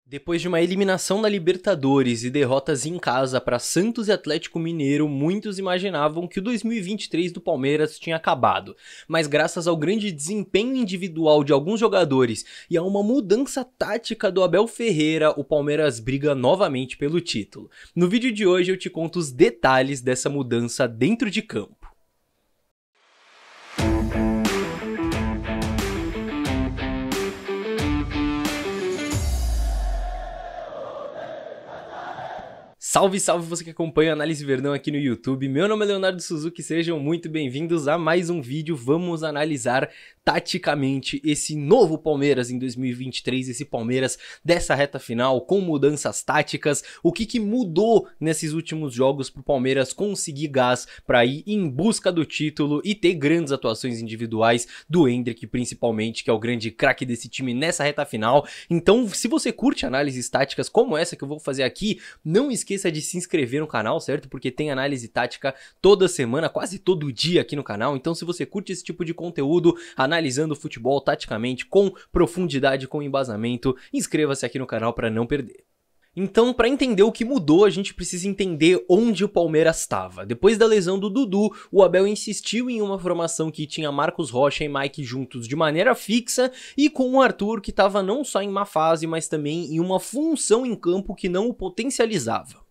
Depois de uma eliminação na Libertadores e derrotas em casa para Santos e Atlético Mineiro, muitos imaginavam que o 2023 do Palmeiras tinha acabado. Mas graças ao grande desempenho individual de alguns jogadores e a uma mudança tática do Abel Ferreira, o Palmeiras briga novamente pelo título. No vídeo de hoje eu te conto os detalhes dessa mudança dentro de campo. Salve, salve você que acompanha a Análise Verdão aqui no YouTube, meu nome é Leonardo Suzuki, sejam muito bem-vindos a mais um vídeo. Vamos analisar taticamente esse novo Palmeiras em 2023, esse Palmeiras dessa reta final com mudanças táticas, o que mudou nesses últimos jogos para o Palmeiras conseguir gás para ir em busca do título e ter grandes atuações individuais do Endrick principalmente, que é o grande craque desse time nessa reta final. Então, se você curte análises táticas como essa que eu vou fazer aqui, não esqueça de se inscrever no canal, certo? Porque tem análise tática toda semana, quase todo dia aqui no canal. Então, se você curte esse tipo de conteúdo, analisando o futebol taticamente, com profundidade, com embasamento, inscreva-se aqui no canal para não perder. Então, para entender o que mudou, a gente precisa entender onde o Palmeiras estava. Depois da lesão do Dudu, o Abel insistiu em uma formação que tinha Marcos Rocha e Mike juntos de maneira fixa e com o Arthur que estava não só em má fase, mas também em uma função em campo que não o potencializava.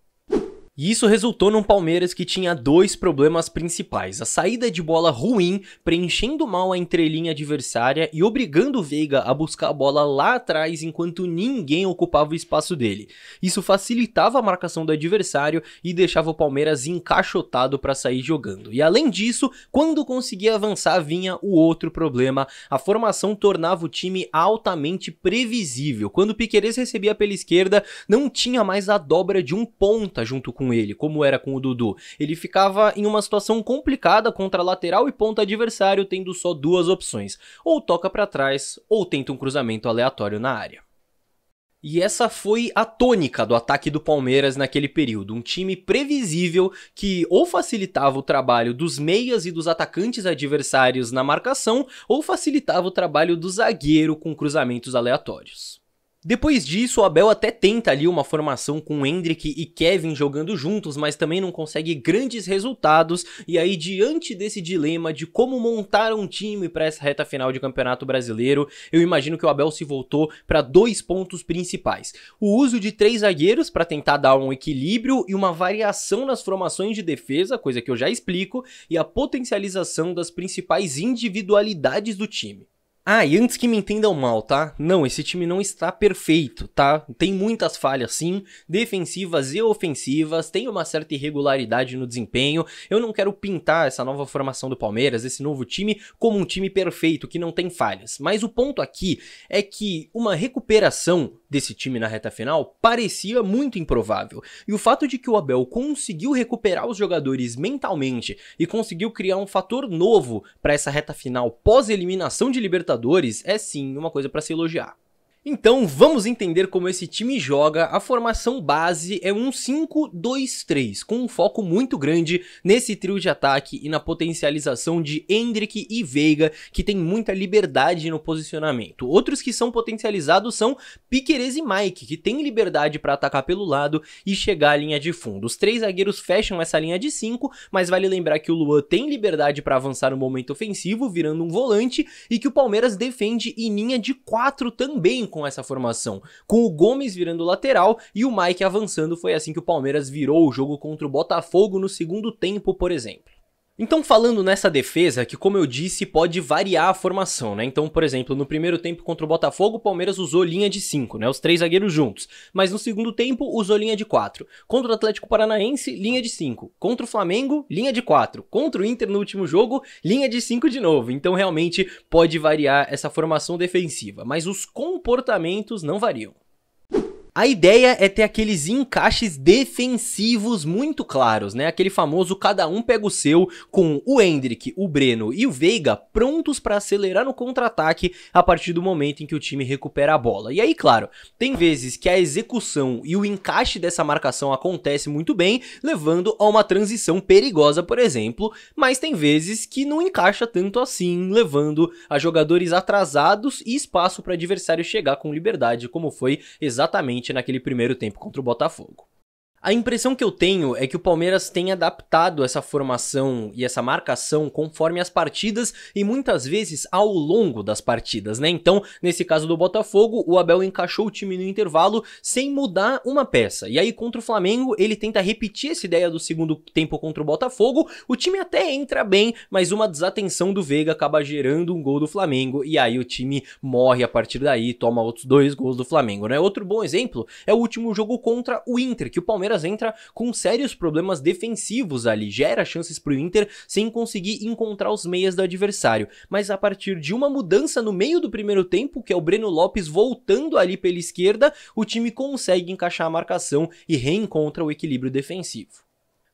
E isso resultou num Palmeiras que tinha dois problemas principais: a saída de bola ruim, preenchendo mal a entrelinha adversária e obrigando o Veiga a buscar a bola lá atrás enquanto ninguém ocupava o espaço dele. Isso facilitava a marcação do adversário e deixava o Palmeiras encaixotado para sair jogando. E além disso, quando conseguia avançar vinha o outro problema: a formação tornava o time altamente previsível. Quando o Piquerez recebia pela esquerda, não tinha mais a dobra de um ponta junto com ele, como era com o Dudu. Ele ficava em uma situação complicada contra lateral e ponta adversário, tendo só duas opções: ou toca para trás, ou tenta um cruzamento aleatório na área. E essa foi a tônica do ataque do Palmeiras naquele período, um time previsível que ou facilitava o trabalho dos meias e dos atacantes adversários na marcação, ou facilitava o trabalho do zagueiro com cruzamentos aleatórios. Depois disso, o Abel até tenta ali uma formação com Endrick e Kevin jogando juntos, mas também não consegue grandes resultados. E aí, diante desse dilema de como montar um time para essa reta final de Campeonato Brasileiro, eu imagino que o Abel se voltou para dois pontos principais: o uso de três zagueiros para tentar dar um equilíbrio e uma variação nas formações de defesa, coisa que eu já explico, e a potencialização das principais individualidades do time. Ah, e antes que me entendam mal, tá? Não, esse time não está perfeito, tá? Tem muitas falhas sim, defensivas e ofensivas, tem uma certa irregularidade no desempenho. Eu não quero pintar essa nova formação do Palmeiras, esse novo time, como um time perfeito, que não tem falhas. Mas o ponto aqui é que uma recuperação desse time na reta final parecia muito improvável. E o fato de que o Abel conseguiu recuperar os jogadores mentalmente e conseguiu criar um fator novo para essa reta final pós-eliminação de Libertadores é sim uma coisa para se elogiar. Então vamos entender como esse time joga. A formação base é um 5-2-3, com um foco muito grande nesse trio de ataque e na potencialização de Endrick e Veiga, que tem muita liberdade no posicionamento. Outros que são potencializados são Piquerez e Mike, que tem liberdade para atacar pelo lado e chegar à linha de fundo. Os três zagueiros fecham essa linha de 5, mas vale lembrar que o Luan tem liberdade para avançar no momento ofensivo, virando um volante, e que o Palmeiras defende em linha de 4 também com essa formação, com o Gomes virando lateral e o Mike avançando. Foi assim que o Palmeiras virou o jogo contra o Botafogo no segundo tempo, por exemplo. Então, falando nessa defesa, que como eu disse, pode variar a formação, né? Então, por exemplo, no primeiro tempo contra o Botafogo, o Palmeiras usou linha de 5, né? Os três zagueiros juntos. Mas no segundo tempo, usou linha de 4. Contra o Atlético Paranaense, linha de 5. Contra o Flamengo, linha de 4. Contra o Inter no último jogo, linha de 5 de novo. Então, realmente, pode variar essa formação defensiva. Mas os comportamentos não variam. A ideia é ter aqueles encaixes defensivos muito claros, né? Aquele famoso cada um pega o seu, com o Endrick, o Breno e o Veiga prontos para acelerar no contra-ataque a partir do momento em que o time recupera a bola. E aí, claro, tem vezes que a execução e o encaixe dessa marcação acontece muito bem, levando a uma transição perigosa, por exemplo, mas tem vezes que não encaixa tanto assim, levando a jogadores atrasados e espaço para o adversário chegar com liberdade, como foi exatamente justamente naquele primeiro tempo contra o Botafogo. A impressão que eu tenho é que o Palmeiras tem adaptado essa formação e essa marcação conforme as partidas e muitas vezes ao longo das partidas, né? Então, nesse caso do Botafogo, o Abel encaixou o time no intervalo sem mudar uma peça. E aí, contra o Flamengo, ele tenta repetir essa ideia do segundo tempo contra o Botafogo. O time até entra bem, mas uma desatenção do Veiga acaba gerando um gol do Flamengo. E aí o time morre a partir daí, toma outros 2 gols do Flamengo, né? Outro bom exemplo é o último jogo contra o Inter, que o Palmeiras entra com sérios problemas defensivos ali, gera chances pro Inter sem conseguir encontrar os meias do adversário, mas a partir de uma mudança no meio do primeiro tempo, que é o Breno Lopes voltando ali pela esquerda, o time consegue encaixar a marcação e reencontra o equilíbrio defensivo.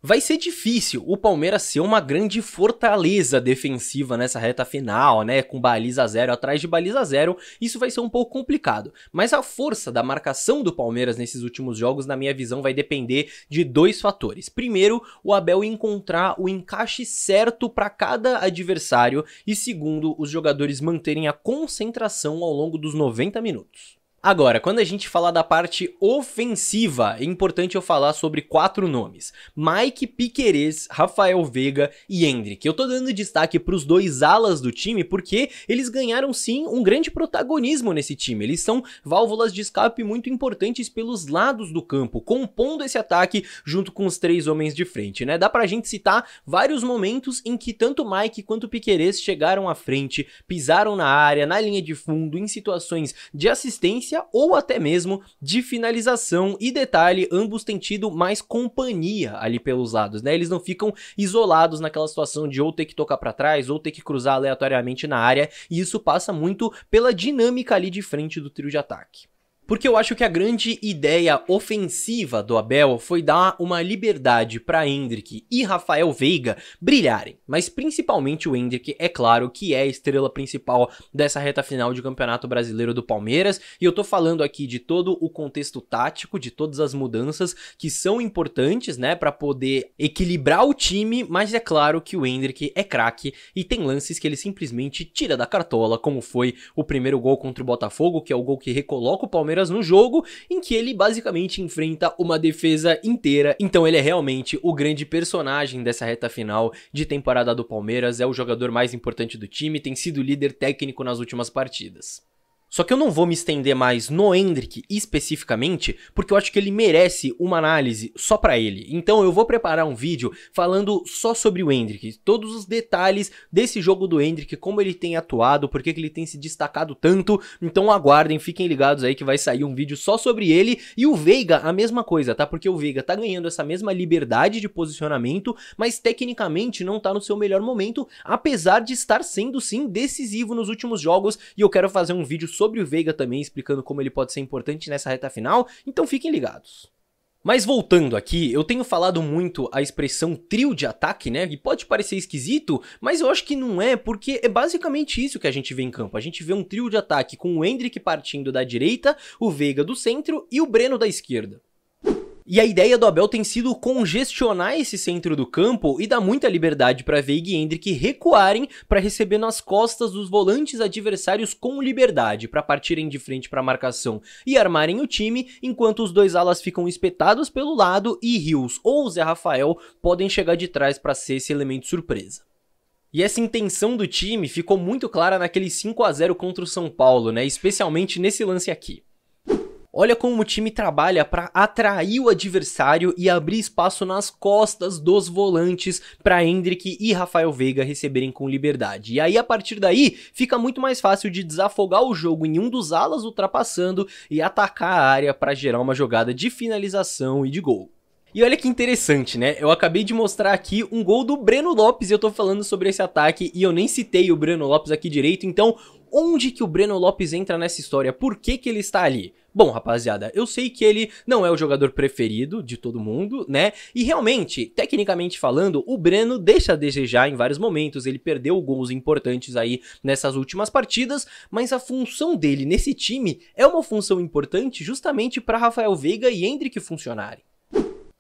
Vai ser difícil o Palmeiras ser uma grande fortaleza defensiva nessa reta final, né, com baliza zero atrás de baliza zero, isso vai ser um pouco complicado, mas a força da marcação do Palmeiras nesses últimos jogos, na minha visão, vai depender de 2 fatores. Primeiro, o Abel encontrar o encaixe certo para cada adversário e segundo, os jogadores manterem a concentração ao longo dos 90 minutos. Agora, quando a gente falar da parte ofensiva, é importante eu falar sobre 4 nomes: Mike, Piquerez, Rafael Veiga e Endrick. Eu tô dando destaque para os 2 alas do time porque eles ganharam sim um grande protagonismo nesse time. Eles são válvulas de escape muito importantes pelos lados do campo, compondo esse ataque junto com os 3 homens de frente, né? Dá pra gente citar vários momentos em que tanto Mike quanto Piquerez chegaram à frente, pisaram na área, na linha de fundo, em situações de assistência ou até mesmo de finalização, e detalhe, ambos têm tido mais companhia ali pelos lados, né? Eles não ficam isolados naquela situação de ou ter que tocar pra trás ou ter que cruzar aleatoriamente na área, e isso passa muito pela dinâmica ali de frente do trio de ataque. Porque eu acho que a grande ideia ofensiva do Abel foi dar uma liberdade para Endrick e Rafael Veiga brilharem, mas principalmente o Endrick, é claro, que é a estrela principal dessa reta final de Campeonato Brasileiro do Palmeiras, e eu tô falando aqui de todo o contexto tático, de todas as mudanças que são importantes, né, para poder equilibrar o time, mas é claro que o Endrick é craque e tem lances que ele simplesmente tira da cartola, como foi o primeiro gol contra o Botafogo, que é o gol que recoloca o Palmeiras no jogo, em que ele basicamente enfrenta uma defesa inteira. Então ele é realmente o grande personagem dessa reta final de temporada do Palmeiras, é o jogador mais importante do time, tem sido líder técnico nas últimas partidas. Só que eu não vou me estender mais no Endrick especificamente, porque eu acho que ele merece uma análise só pra ele. Então eu vou preparar um vídeo falando só sobre o Endrick, todos os detalhes desse jogo do Endrick, como ele tem atuado, por que ele tem se destacado tanto. Então aguardem, fiquem ligados aí que vai sair um vídeo só sobre ele. E o Veiga, a mesma coisa, tá? Porque o Veiga tá ganhando essa mesma liberdade de posicionamento, mas tecnicamente não tá no seu melhor momento, apesar de estar sendo sim decisivo nos últimos jogos. E eu quero fazer um vídeo sobre o Veiga também, explicando como ele pode ser importante nessa reta final, então fiquem ligados. Mas voltando aqui, eu tenho falado muito a expressão trio de ataque, né, e pode parecer esquisito, mas eu acho que não é, porque é basicamente isso que a gente vê em campo. A gente vê um trio de ataque com o Endrick partindo da direita, o Veiga do centro e o Breno da esquerda. E a ideia do Abel tem sido congestionar esse centro do campo e dar muita liberdade para Veiga e Endrick recuarem para receber nas costas dos volantes adversários com liberdade, para partirem de frente para a marcação e armarem o time, enquanto os 2 alas ficam espetados pelo lado e Rios ou Zé Rafael podem chegar de trás para ser esse elemento surpresa. E essa intenção do time ficou muito clara naquele 5 a 0 contra o São Paulo, né? Especialmente nesse lance aqui. Olha como o time trabalha para atrair o adversário e abrir espaço nas costas dos volantes para Endrick e Rafael Veiga receberem com liberdade. E aí, a partir daí, fica muito mais fácil de desafogar o jogo em um dos alas ultrapassando e atacar a área para gerar uma jogada de finalização e de gol. E olha que interessante, né? Eu acabei de mostrar aqui um gol do Breno Lopes e eu tô falando sobre esse ataque e eu nem citei o Breno Lopes aqui direito, então onde que o Breno Lopes entra nessa história? Por que que ele está ali? Bom, rapaziada, eu sei que ele não é o jogador preferido de todo mundo, né? E realmente, tecnicamente falando, o Breno deixa a desejar em vários momentos, ele perdeu gols importantes aí nessas últimas partidas, mas a função dele nesse time é uma função importante justamente para Rafael Veiga e Endrick funcionarem.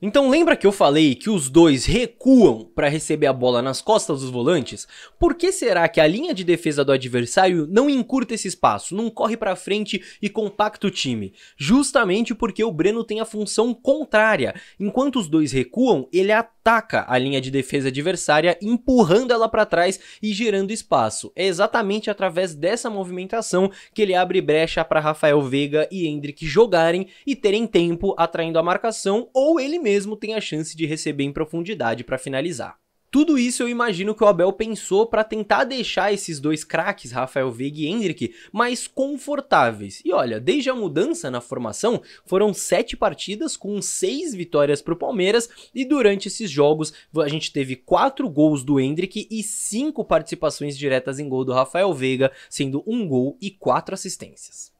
Então lembra que eu falei que os dois recuam para receber a bola nas costas dos volantes? Por que será que a linha de defesa do adversário não encurta esse espaço, não corre para frente e compacta o time? Justamente porque o Breno tem a função contrária. Enquanto os dois recuam, ele ataca a linha de defesa adversária, empurrando ela para trás e gerando espaço. É exatamente através dessa movimentação que ele abre brecha para Rafael Veiga e Endrick jogarem e terem tempo atraindo a marcação, ou ele mesmo tem a chance de receber em profundidade para finalizar. Tudo isso eu imagino que o Abel pensou para tentar deixar esses dois craques, Rafael Veiga e Endrick, mais confortáveis. E olha, desde a mudança na formação, foram 7 partidas com 6 vitórias para o Palmeiras, e durante esses jogos a gente teve 4 gols do Endrick e 5 participações diretas em gol do Rafael Veiga, sendo 1 gol e 4 assistências.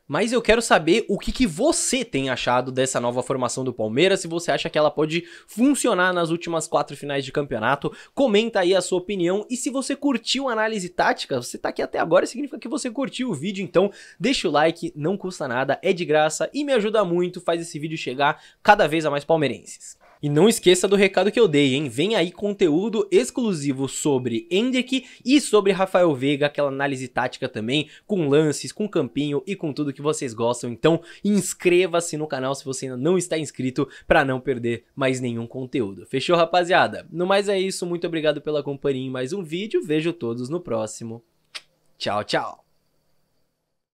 Mas eu quero saber o que você tem achado dessa nova formação do Palmeiras, se você acha que ela pode funcionar nas últimas 4 finais de campeonato. Comenta aí a sua opinião, e se você curtiu a análise tática, você tá aqui até agora, significa que você curtiu o vídeo, então deixa o like, não custa nada, é de graça e me ajuda muito, faz esse vídeo chegar cada vez a mais palmeirenses. E não esqueça do recado que eu dei, hein? Vem aí conteúdo exclusivo sobre Endrick e sobre Rafael Veiga, aquela análise tática também, com lances, com campinho e com tudo que vocês gostam. Então inscreva-se no canal se você ainda não está inscrito para não perder mais nenhum conteúdo. Fechou, rapaziada? No mais é isso, muito obrigado pela companhia em mais um vídeo, vejo todos no próximo. Tchau, tchau!